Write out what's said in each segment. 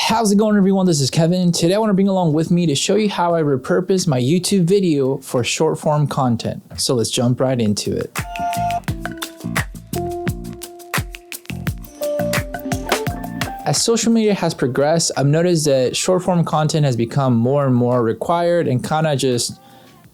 How's it going, everyone? This is Kevin. Today I want to bring along with me to show you how I repurpose my YouTube video for short form content. So let's jump right into it. As social media has progressed, I've noticed that short form content has become more and more required and kind of just,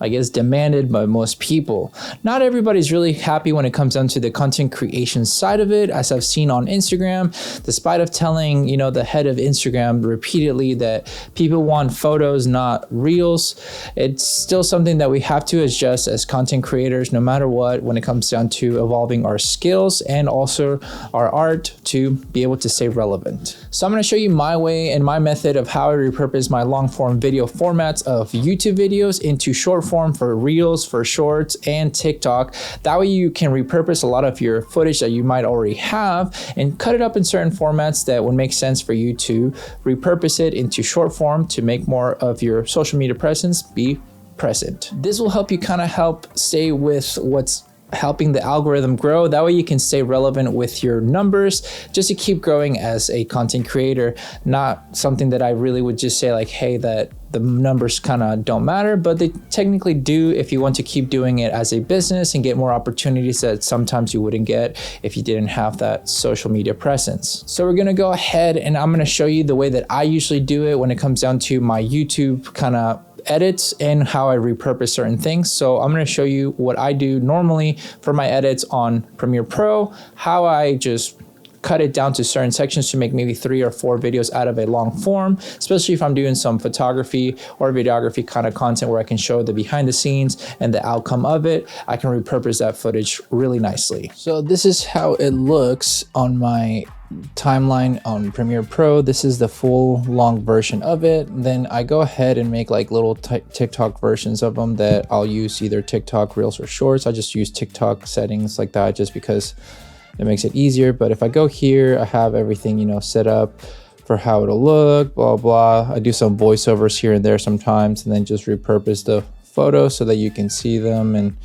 I guess, demanded by most people. Not everybody's really happy when it comes down to the content creation side of it, as I've seen on Instagram, despite of telling, the head of Instagram repeatedly that people want photos, not reels. It's still something that we have to adjust as content creators, no matter what, when it comes down to evolving our skills and also our art to be able to stay relevant. So I'm going to show you my way and my method of how I repurpose my long form video formats of YouTube videos into short form for reels, for shorts, and TikTok. That way you can repurpose a lot of your footage that you might already have and cut it up in certain formats that would make sense for you to repurpose it into short form to make more of your social media presence be present. This will help you kind of help stay with what's helping the algorithm grow. That way you can stay relevant with your numbers just to keep growing as a content creator. Not something that I really would just say like, hey, that the numbers kind of don't matter, but they technically do if you want to keep doing it as a business and get more opportunities that sometimes you wouldn't get if you didn't have that social media presence. So we're gonna go ahead and I'm gonna show you the way that I usually do it when it comes down to my YouTube kind of edits and how I repurpose certain things. So I'm going to show you what I do normally for my edits on Premiere Pro, how I just cut it down to certain sections to make maybe 3 or 4 videos out of a long form, especially if I'm doing some photography or videography kind of content where I can show the behind the scenes and the outcome of it. I can repurpose that footage really nicely. So this is how it looks on my timeline on Premiere Pro. This is the full long version of it. Then I go ahead and make like little TikTok versions of them that I'll use either TikTok Reels or Shorts. I just use TikTok settings like that just because it makes it easier. But if I go here, I have everything, set up for how it'll look, blah, blah. I do some voiceovers here and there sometimes, and then just repurpose the photos so that you can see them and,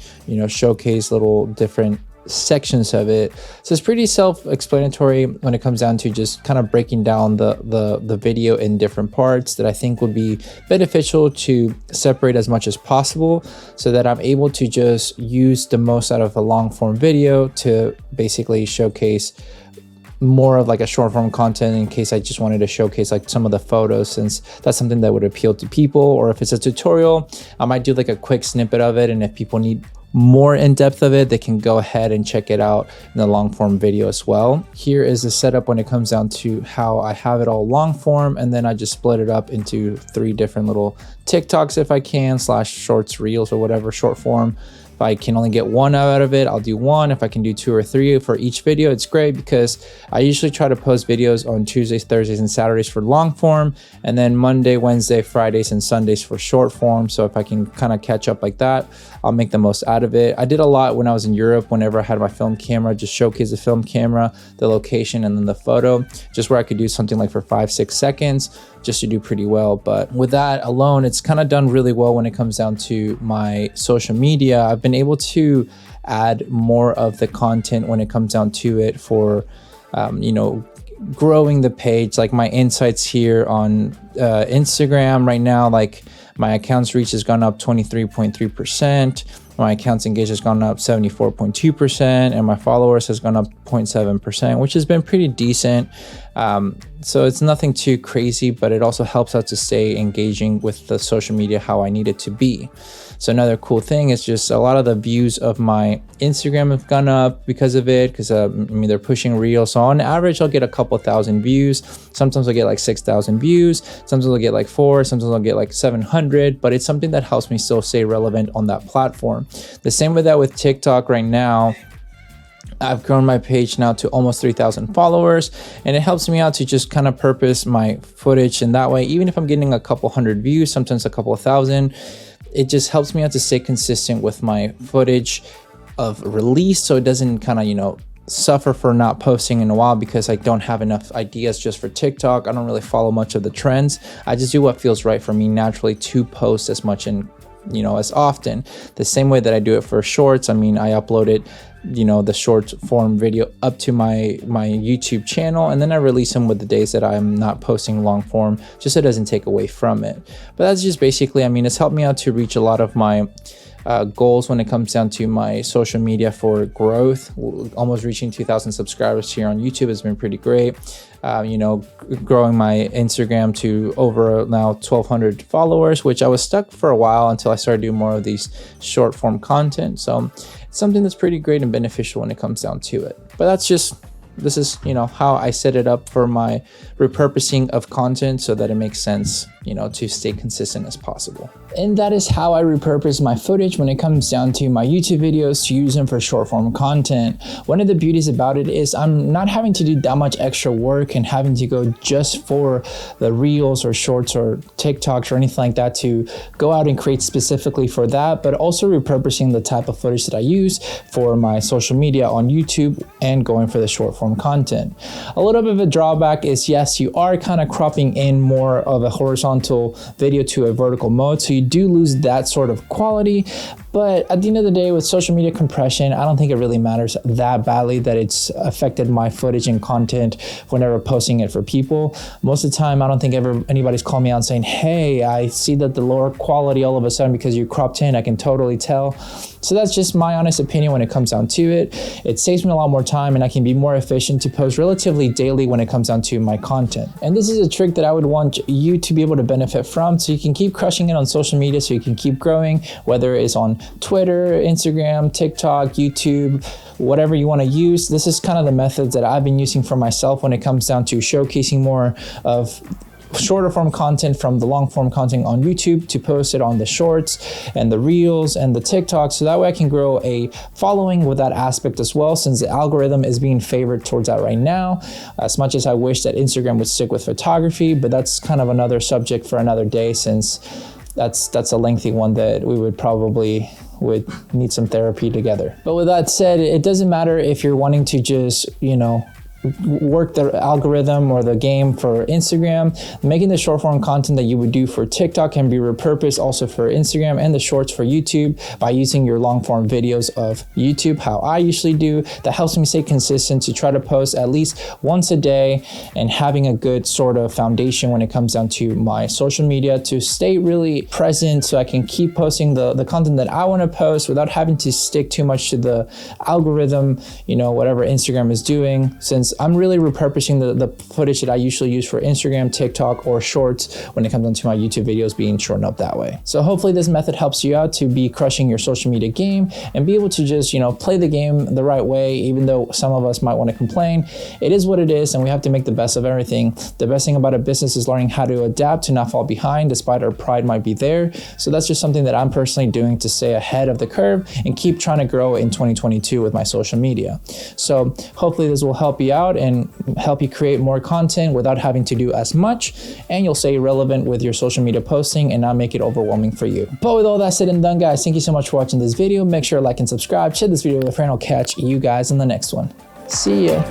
showcase little different sections of it. So it's pretty self-explanatory when it comes down to just kind of breaking down the video in different parts that I think would be beneficial to separate as much as possible so that I'm able to just use the most out of a long form video to basically showcase more of like a short form content in case I just wanted to showcase like some of the photos, since that's something that would appeal to people. Or if it's a tutorial, I might do like a quick snippet of it, and if people need more in depth of it, they can go ahead and check it out in the long form video as well. Here is the setup when it comes down to how I have it all long form, and then I just split it up into 3 different little TikToks if I can, / shorts, reels, or whatever, short form. If I can only get 1 out of it, I'll do 1. If I can do 2 or 3 for each video, it's great because I usually try to post videos on Tuesdays, Thursdays, and Saturdays for long form, and then Monday, Wednesday, Fridays, and Sundays for short form. So if I can kind of catch up like that, I'll make the most out of it. I did a lot when I was in Europe. Whenever I had my film camera, just showcase the film camera, the location, and then the photo, just where I could do something like for 5-6 seconds just to do pretty well. But with that alone, it's kind of done really well when it comes down to my social media. I've been able to add more of the content when it comes down to it for, growing the page. Like my insights here on Instagram right now, like my accounts reach has gone up 23.3%. My accounts engaged has gone up 74.2%, and my followers has gone up 0.7%, which has been pretty decent. So it's nothing too crazy, but it also helps out to stay engaging with the social media how I need it to be. So another cool thing is just a lot of the views of my Instagram have gone up because of it, because they're pushing reels. So on average, I'll get a couple thousand views. Sometimes I'll get like 6,000 views. Sometimes I'll get like 4. Sometimes I'll get like 700. But it's something that helps me still stay relevant on that platform. The same with that with TikTok right now. I've grown my page now to almost 3,000 followers, and it helps me out to just kind of purpose my footage. And that way, even if I'm getting a couple hundred views, sometimes a couple of thousand, it just helps me out to stay consistent with my footage of release, so it doesn't kind of, suffer for not posting in a while because I don't have enough ideas just for TikTok. I don't really follow much of the trends. I just do what feels right for me naturally to post as much and as often. The same way that I do it for shorts. I mean, I upload it, the short form video up to my YouTube channel, and then I release them with the days that I'm not posting long form, just so it doesn't take away from it. But that's just basically, I mean, it's helped me out to reach a lot of my goals when it comes down to my social media for growth. Almost reaching 2,000 subscribers here on YouTube has been pretty great. Growing my Instagram to over now 1,200 followers, which I was stuck for a while until I started doing more of these short form content. So it's something that's pretty great and beneficial when it comes down to it. But this is how I set it up for my repurposing of content so that it makes sense, to stay consistent as possible. And that is how I repurpose my footage when it comes down to my YouTube videos to use them for short form content. One of the beauties about it is I'm not having to do that much extra work and having to go just for the reels or shorts or TikToks or anything like that to go out and create specifically for that, but also repurposing the type of footage that I use for my social media on YouTube and going for the short form content. A little bit of a drawback is, yes, you are kind of cropping in more of a horizontal video to a vertical mode, so you do lose that sort of quality. But at the end of the day, with social media compression, I don't think it really matters that badly that it's affected my footage and content whenever posting it for people. Most of the time, I don't think anybody's called me out saying, hey, I see that the lower quality all of a sudden because you cropped in. I can totally tell. So that's just my honest opinion when it comes down to it. It saves me a lot more time and I can be more efficient to post relatively daily when it comes down to my content. And this is a trick that I would want you to be able to benefit from, so you can keep crushing it on social media, so you can keep growing, whether it's on Twitter, Instagram, TikTok, YouTube, whatever you want to use. This is kind of the methods that I've been using for myself when it comes down to showcasing more of shorter form content from the long form content on YouTube to post it on the shorts and the reels and the TikToks, so that way I can grow a following with that aspect as well, since the algorithm is being favored towards that right now. As much as I wish that Instagram would stick with photography, but that's kind of another subject for another day, since that's a lengthy one that we would need some therapy together. But with that said, it doesn't matter if you're wanting to just, work the algorithm or the game for Instagram. Making the short form content that you would do for TikTok can be repurposed also for Instagram, and the shorts for YouTube by using your long form videos of YouTube, how I usually do. That helps me stay consistent to try to post at least once a day and having a good sort of foundation when it comes down to my social media to stay really present, so I can keep posting the content that I want to post without having to stick too much to the algorithm, whatever Instagram is doing, since I'm really repurposing the footage that I usually use for Instagram, TikTok, or shorts when it comes onto my YouTube videos being shortened up that way. So hopefully this method helps you out to be crushing your social media game and be able to just, play the game the right way, even though some of us might want to complain. It is what it is, and we have to make the best of everything. The best thing about a business is learning how to adapt to not fall behind despite our pride might be there. So that's just something that I'm personally doing to stay ahead of the curve and keep trying to grow in 2022 with my social media. So hopefully this will help you out and help you create more content without having to do as much, and you'll stay relevant with your social media posting and not make it overwhelming for you. But with all that said and done, guys, thank you so much for watching this video. Make sure to like and subscribe, share this video with a friend. I'll catch you guys in the next one. See ya.